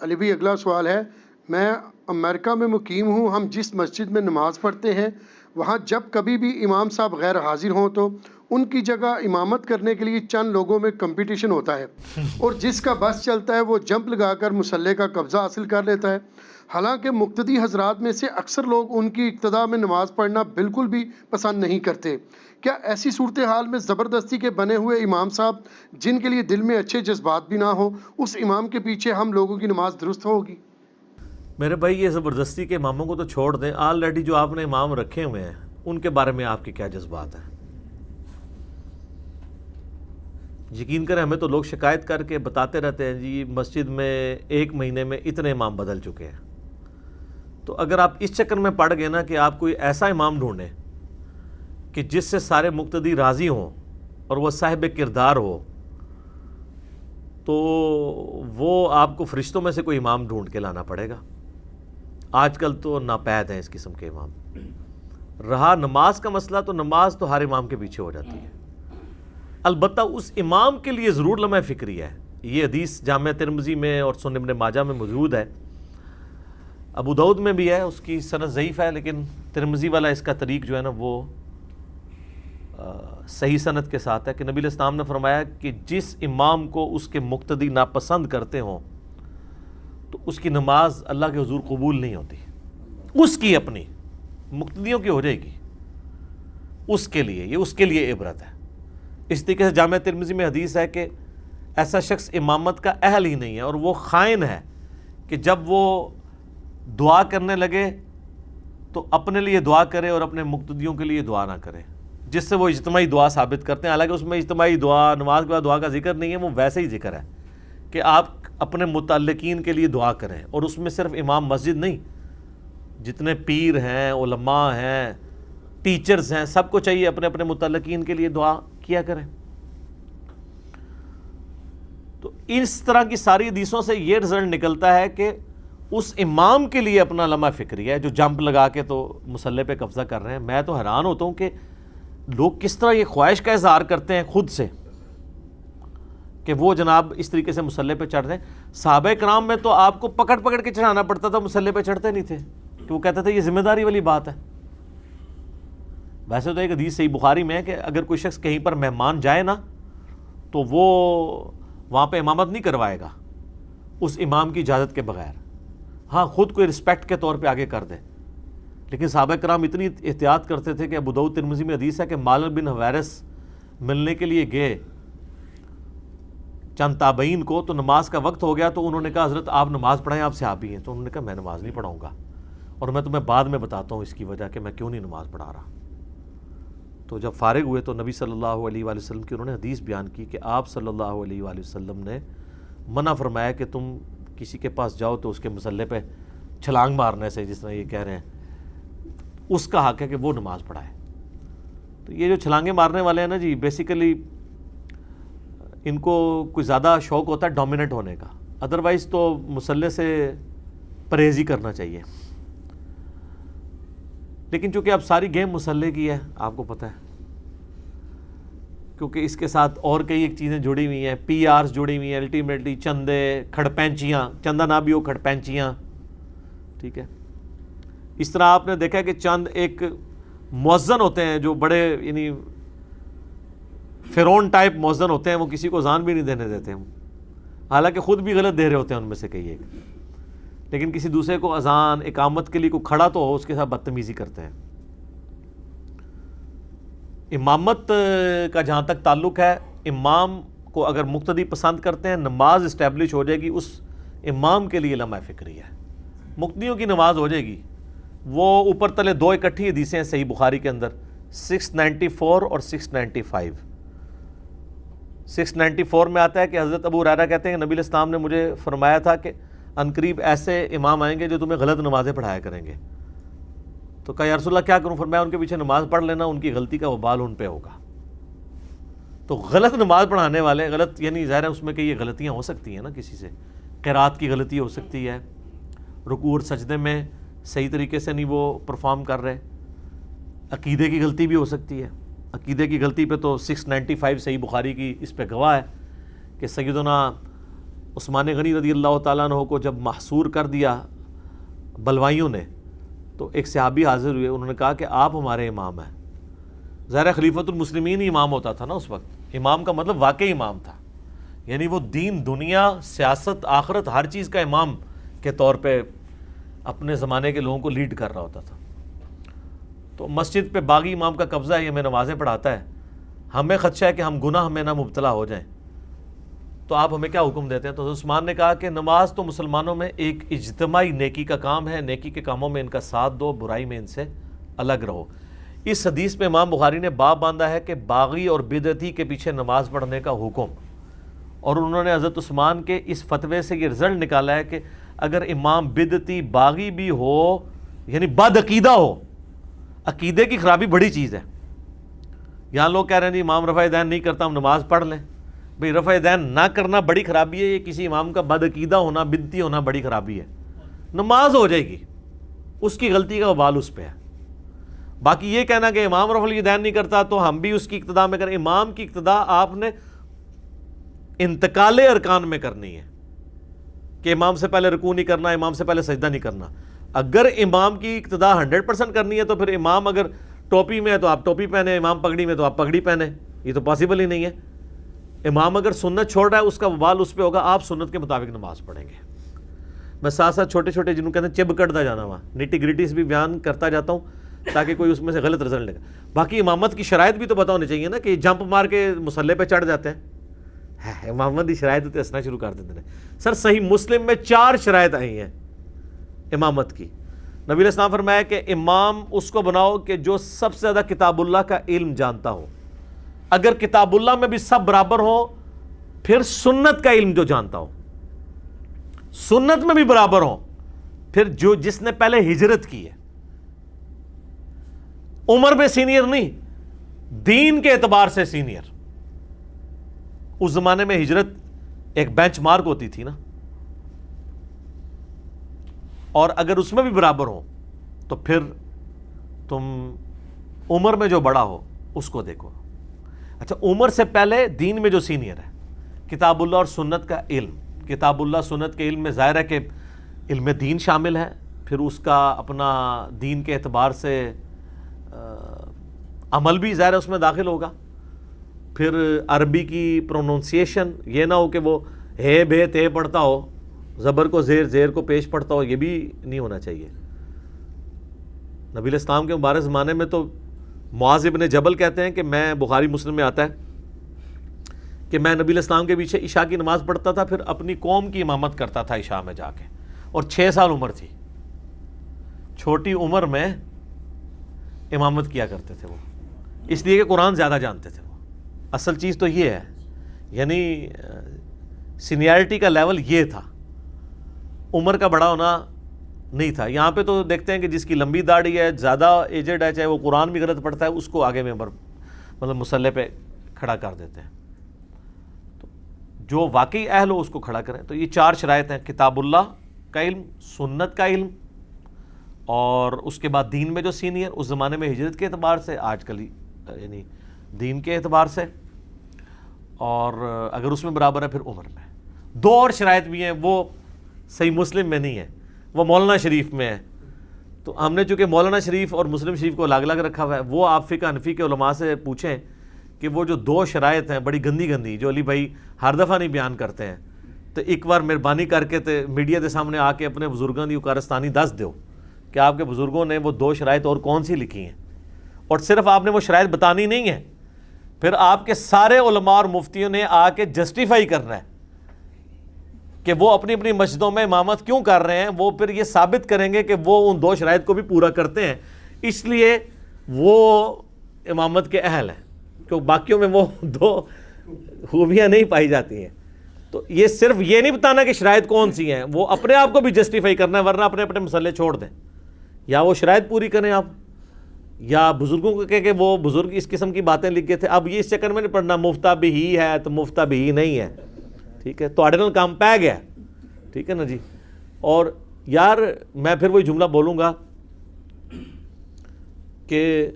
علی بھائی اگلا سوال ہے، میں امریکہ میں مقیم ہوں، ہم جس مسجد میں نماز پڑھتے ہیں وہاں جب کبھی بھی امام صاحب غیر حاضر ہوں تو ان کی جگہ امامت کرنے کے لیے چند لوگوں میں کمپٹیشن ہوتا ہے اور جس کا بس چلتا ہے وہ جمپ لگا کر مصلی کا قبضہ حاصل کر لیتا ہے، حالانکہ مقتدی حضرات میں سے اکثر لوگ ان کی اقتداء میں نماز پڑھنا بالکل بھی پسند نہیں کرتے۔ کیا ایسی صورتحال میں زبردستی کے بنے ہوئے امام صاحب جن کے لیے دل میں اچھے جذبات بھی نہ ہو، اس امام کے پیچھے ہم لوگوں کی نماز درست ہوگی؟ میرے بھائی یہ زبردستی کے اماموں کو تو چھوڑ دیں، آلریڈی جو آپ نے امام رکھے ہوئے ہیں ان کے بارے میں آپ کے کیا جذبات ہیں؟ یقین کریں ہمیں تو لوگ شکایت کر کے بتاتے رہتے ہیں جی مسجد میں ایک مہینے میں اتنے امام بدل چکے ہیں۔ تو اگر آپ اس چکر میں پڑ گئے نا کہ آپ کوئی ایسا امام ڈھونڈیں کہ جس سے سارے مقتدی راضی ہوں اور وہ صاحب کردار ہو، تو وہ آپ کو فرشتوں میں سے کوئی امام ڈھونڈ کے لانا پڑے گا۔ آج کل تو ناپید ہیں اس قسم کے امام۔ رہا نماز کا مسئلہ، تو نماز تو ہر امام کے پیچھے ہو جاتی ہے، البتہ اس امام کے لیے ضرور لمحہ فکری ہے۔ یہ حدیث جامع ترمذی میں اور سنن ابن ماجہ میں موجود ہے، ابو داؤد میں بھی ہے، اس کی سند ضعیف ہے، لیکن ترمذی والا اس کا طریق جو ہے نا وہ صحیح سند کے ساتھ ہے کہ نبی علیہ السلام نے فرمایا کہ جس امام کو اس کے مقتدی ناپسند کرتے ہوں تو اس کی نماز اللہ کے حضور قبول نہیں ہوتی، اس کی اپنی، مقتدیوں کی ہو جائے گی اس کے لیے، یہ اس کے لیے عبرت ہے۔ اس طریقے سے جامع ترمذی میں حدیث ہے کہ ایسا شخص امامت کا اہل ہی نہیں ہے اور وہ خائن ہے کہ جب وہ دعا کرنے لگے تو اپنے لیے دعا کرے اور اپنے مقتدیوں کے لیے دعا نہ کرے، جس سے وہ اجتماعی دعا ثابت کرتے ہیں، حالانکہ اس میں اجتماعی دعا، نماز کے بعد دعا کا ذکر نہیں ہے، وہ ویسے ہی ذکر ہے کہ آپ اپنے متعلقین کے لیے دعا کریں، اور اس میں صرف امام مسجد نہیں، جتنے پیر ہیں، علماء ہیں، ٹیچرز ہیں، سب کو چاہیے اپنے اپنے متعلقین کے لیے دعا کیا کریں۔ تو اس طرح کی ساری حدیثوں سے یہ رزلٹ نکلتا ہے کہ اس امام کے لیے اپنا لمحہ فکری ہے جو جمپ لگا کے تو مصلی پہ قبضہ کر رہے ہیں۔ میں تو حیران ہوتا ہوں کہ لوگ کس طرح یہ خواہش کا اظہار کرتے ہیں خود سے کہ وہ جناب اس طریقے سے مصلی پہ چڑھ رہے ہیں۔ صحابہ کرام میں تو آپ کو پکڑ پکڑ کے چڑھانا پڑتا تھا، مصلی پہ چڑھتے نہیں تھے، کہ وہ کہتے تھے یہ ذمہ داری والی بات ہے۔ ویسے تو ایک حدیث صحیح بخاری میں ہے کہ اگر کوئی شخص کہیں پر مہمان جائے نا تو وہ وہاں پہ امامت نہیں کروائے گا اس امام کی اجازت کے بغیر، ہاں خود کوئی رسپیکٹ کے طور پہ آگے کر دے۔ لیکن صحابہ کرام اتنی احتیاط کرتے تھے کہ ابو داؤد ترمذی میں حدیث ہے کہ مالک بن حویرث ملنے کے لیے گئے چند تابعین کو، تو نماز کا وقت ہو گیا تو انہوں نے کہا حضرت آپ نماز پڑھائیں، آپ صحابی ہیں۔ تو انہوں نے کہا میں نماز نہیں پڑھاؤں گا، اور میں تمہیں بعد میں بتاتا ہوں اس کی وجہ کہ میں کیوں نہیں نماز پڑھا رہا۔ تو جب فارغ ہوئے تو نبی صلی اللہ علیہ وآلہ وسلم کی انہوں نے حدیث بیان کی کہ آپ صلی اللہ علیہ وآلہ وسلم نے منع فرمایا کہ تم کسی کے پاس جاؤ تو اس کے مصلی پہ چھلانگ مارنے سے، جس طرح یہ کہہ رہے ہیں، اس کا حق ہے کہ وہ نماز پڑھائے۔ تو یہ جو چھلانگیں مارنے والے ہیں نا جی، بیسیکلی ان کو کوئی زیادہ شوق ہوتا ہے ڈومیننٹ ہونے کا، ادروائز تو مصلی سے پرہیز ہی کرنا چاہیے۔ لیکن چونکہ اب ساری گیم مصلی کی ہے، آپ کو پتہ ہے، کیونکہ اس کے ساتھ اور کئی ایک چیزیں جڑی ہوئی ہیں، پی آرز جڑی ہوئی ہیں، الٹیمیٹلی چندے، کھڑپینچیاں، چندہ نہ بھی ہو کھڑپینچیاں، ٹھیک ہے۔ اس طرح آپ نے دیکھا کہ چند ایک مؤذن ہوتے ہیں جو بڑے یعنی فرعون ٹائپ مؤذن ہوتے ہیں، وہ کسی کو اذان بھی نہیں دینے دیتے ہیں، حالانکہ خود بھی غلط دے رہے ہوتے ہیں ان میں سے کئی ایک، لیکن کسی دوسرے کو اذان اقامت کے لیے کوئی کھڑا تو ہو اس کے ساتھ بدتمیزی کرتے ہیں۔ امامت کا جہاں تک تعلق ہے، امام کو اگر مقتدی پسند کرتے ہیں، نماز اسٹیبلش ہو جائے گی، اس امام کے لیے لمحہ فکری ہے، مقتدیوں کی نماز ہو جائے گی۔ وہ اوپر تلے دو اکٹھی حدیثیں ہیں صحیح بخاری کے اندر، 694 اور 695۔ 694 میں آتا ہے کہ حضرت ابو ہریرہ کہتے ہیں کہ نبی علیہ السلام نے مجھے فرمایا تھا کہ عنقریب ایسے امام آئیں گے جو تمہیں غلط نمازیں پڑھایا کریں گے۔ تو کہا یا رسول اللہ کیا کروں؟ فرمایا ان کے پیچھے نماز پڑھ لینا، ان کی غلطی کا وبال ان پہ ہوگا۔ تو غلط نماز پڑھانے والے، غلط یعنی ظاہر ہے اس میں کہ یہ غلطیاں ہو سکتی ہیں نا، کسی سے قرات کی غلطی ہو سکتی ہے، رکوع اور سجدے میں صحیح طریقے سے نہیں وہ پرفارم کر رہے، عقیدے کی غلطی بھی ہو سکتی ہے۔ عقیدے کی غلطی پہ تو 695 صحیح بخاری کی اس پہ گواہ ہے کہ سیدنا عثمان غنی رضی اللہ تعالیٰ عنہ کو جب محصور کر دیا بلوائیوں نے تو ایک صحابی حاضر ہوئے, انہوں نے کہا کہ آپ ہمارے امام ہیں. ظاہر خلیفۃ المسلمین ہی امام ہوتا تھا نا اس وقت. امام کا مطلب واقعی امام تھا, یعنی وہ دین, دنیا, سیاست, آخرت, ہر چیز کا امام کے طور پہ اپنے زمانے کے لوگوں کو لیڈ کر رہا ہوتا تھا. تو مسجد پہ باغی امام کا قبضہ ہے, یہ ہمیں نمازیں پڑھاتا ہے, ہمیں خدشہ ہے کہ ہم گناہ میں نہ مبتلا ہو جائیں, تو آپ ہمیں کیا حکم دیتے ہیں؟ تو عثمان نے کہا کہ نماز تو مسلمانوں میں ایک اجتماعی نیکی کا کام ہے, نیکی کے کاموں میں ان کا ساتھ دو, برائی میں ان سے الگ رہو. اس حدیث میں امام بخاری نے باب باندھا ہے کہ باغی اور بدعتی کے پیچھے نماز پڑھنے کا حکم, اور انہوں نے حضرت عثمان کے اس فتوے سے یہ رزلٹ نکالا ہے کہ اگر امام بدعتی باغی بھی ہو, یعنی بد عقیدہ ہو, عقیدے کی خرابی بڑی چیز ہے. یہاں لوگ کہہ رہے ہیں جی امام رفع دین نہیں کرتا, ہم نماز پڑھ لیں. بھئی رفع دین نہ کرنا بڑی خرابی ہے, یہ کسی امام کا بد عقیدہ ہونا, بدعتی ہونا بڑی خرابی ہے. نماز ہو جائے گی, اس کی غلطی کا وبال اس پہ ہے. باقی یہ کہنا کہ امام رفع دین نہیں کرتا تو ہم بھی اس کی اقتداء میں کریں, امام کی اقتداء آپ نے انتقال ارکان میں کرنی ہے کہ امام سے پہلے رکوع نہیں کرنا, امام سے پہلے سجدہ نہیں کرنا. اگر امام کی اقتداء 100% کرنی ہے تو پھر امام اگر ٹوپی میں ہے تو آپ ٹوپی پہنے, امام پگڑی میں تو آپ پگڑی پہنے, یہ تو پاسبل ہی نہیں ہے. امام اگر سنت چھوڑ رہا ہے اس کا وبال اس پہ ہوگا, آپ سنت کے مطابق نماز پڑھیں گے. میں ساتھ ساتھ چھوٹے چھوٹے جنہوں کہتے ہیں چب کٹتا جانا, وہاں نٹی گریٹیز بھی بیان کرتا جاتا ہوں تاکہ کوئی اس میں سے غلط رزلٹ لے گا. باقی امامت کی شرائط بھی تو پتہ ہونی چاہیے نا, کہ جمپ مار کے مسلح پہ چڑھ جاتے ہیں. امامت کی شرائط تو ہنسنا شروع کر دیتے ہیں. سر صحیح مسلم میں 4 شرائط آئی ہیں امامت کی. نبی علیہ السلام فرمایا کہ امام اس کو بناؤ کہ جو سب سے زیادہ کتاب اللہ کا علم جانتا ہو. اگر کتاب اللہ میں بھی سب برابر ہو, پھر سنت کا علم جو جانتا ہو, سنت میں بھی برابر ہو, پھر جو جس نے پہلے ہجرت کی ہے, عمر میں سینئر نہیں, دین کے اعتبار سے سینئر. اس زمانے میں ہجرت ایک بینچ مارک ہوتی تھی نا, اور اگر اس میں بھی برابر ہو تو پھر تم عمر میں جو بڑا ہو اس کو دیکھو. اچھا, عمر سے پہلے دین میں جو سینئر ہے, کتاب اللہ اور سنت کا علم, کتاب اللہ سنت کے علم میں ظاہر ہے کہ علم دین شامل ہے, پھر اس کا اپنا دین کے اعتبار سے عمل بھی ظاہر ہے اس میں داخل ہوگا. پھر عربی کی پروننسیشن, یہ نہ ہو کہ وہ ہے بے تے پڑھتا ہو, زبر کو زیر, زیر کو پیش پڑھتا ہو, یہ بھی نہیں ہونا چاہیے. نبی علیہ السلام کے مبارک زمانے میں تو معاذ ابن جبل کہتے ہیں کہ میں, بخاری مسلم میں آتا ہے کہ میں نبی علیہ السلام کے پیچھے عشاء کی نماز پڑھتا تھا, پھر اپنی قوم کی امامت کرتا تھا عشاء میں جا کے, اور 6 سال عمر تھی. چھوٹی عمر میں امامت کیا کرتے تھے وہ, اس لیے کہ قرآن زیادہ جانتے تھے وہ. اصل چیز تو یہ ہے, یعنی سینیارٹی کا لیول یہ تھا, عمر کا بڑا ہونا نہیں تھا. یہاں پہ تو دیکھتے ہیں کہ جس کی لمبی داڑھی ہے, زیادہ ایجڈ ہے, چاہے وہ قرآن بھی غلط پڑھتا ہے, اس کو آگے ممبر مطلب مصلی پہ کھڑا کر دیتے ہیں. تو جو واقعی اہل ہو اس کو کھڑا کریں. تو یہ 4 شرائط ہیں, کتاب اللہ کا علم, سنت کا علم, اور اس کے بعد دین میں جو سینئر, اس زمانے میں ہجرت کے اعتبار سے, آج کل یعنی دین کے اعتبار سے, اور اگر اس میں برابر ہے پھر عمر میں. 2 اور شرائط بھی ہیں, وہ صحیح مسلم میں نہیں ہے, وہ مولانا شریف میں ہے. تو ہم نے چونکہ مولانا شریف اور مسلم شریف کو الگ الگ رکھا ہوا ہے, وہ آپ فقہ حنفی کے علماء سے پوچھیں کہ وہ جو 2 شرائط ہیں بڑی گندی گندی, جو علی بھائی ہر دفعہ نہیں بیان کرتے ہیں, تو ایک بار مہربانی کر کے میڈیا کے سامنے آ کے اپنے بزرگوں کی کارستانی دس دو کہ آپ کے بزرگوں نے وہ 2 شرائط اور کون سی لکھی ہیں. اور صرف آپ نے وہ شرائط بتانی نہیں ہے, پھر آپ کے سارے علماء اور مفتیوں نے آ کے جسٹیفائی کرنا ہے کہ وہ اپنی اپنی مسجدوں میں امامت کیوں کر رہے ہیں. وہ پھر یہ ثابت کریں گے کہ وہ ان 2 شرائط کو بھی پورا کرتے ہیں, اس لیے وہ امامت کے اہل ہیں, کیونکہ باقیوں میں وہ 2 خوبیاں نہیں پائی جاتی ہیں. تو یہ صرف یہ نہیں بتانا کہ شرائط کون سی ہیں, وہ اپنے آپ کو بھی جسٹیفائی کرنا ہے, ورنہ اپنے اپنے مسئلے چھوڑ دیں, یا وہ شرائط پوری کریں آپ, یا بزرگوں کو کہہ کہ وہ بزرگ اس قسم کی باتیں لکھ گئے تھے. اب یہ اس چکر میں نہیں پڑھنا مفتا بھی ہی ہے تو مفتا بھی ہی نہیں ہے, ٹھیک ہے, تو آڈے نال کام پہ گیا, ٹھیک ہے نا جی. اور یار میں پھر وہی جملہ بولوں گا کہ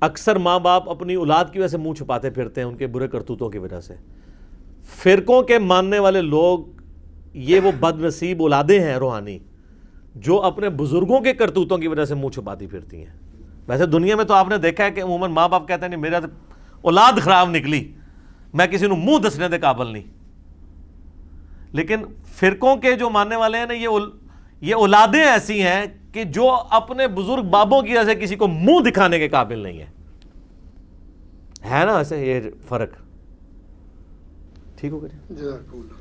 اکثر ماں باپ اپنی اولاد کی وجہ سے منہ چھپاتے پھرتے ہیں ان کے برے کرتوتوں کی وجہ سے. فرقوں کے ماننے والے لوگ یہ وہ بد نصیب اولادیں ہیں روحانی جو اپنے بزرگوں کے کرتوتوں کی وجہ سے منہ چھپاتی پھرتی ہیں. ویسے دنیا میں تو آپ نے دیکھا ہے کہ عموماً ماں باپ کہتے ہیں نہیں میرا اولاد خراب نکلی, میں کسی کو منہ دسنے دے قابل نہیں. لیکن فرقوں کے جو ماننے والے ہیں نا, یہ اولادیں ایسی ہیں کہ جو اپنے بزرگ بابوں کی وجہ سے کسی کو منہ دکھانے کے قابل نہیں ہے نا ایسے یہ فرق. ٹھیک ہو گیا. جزاک اللہ.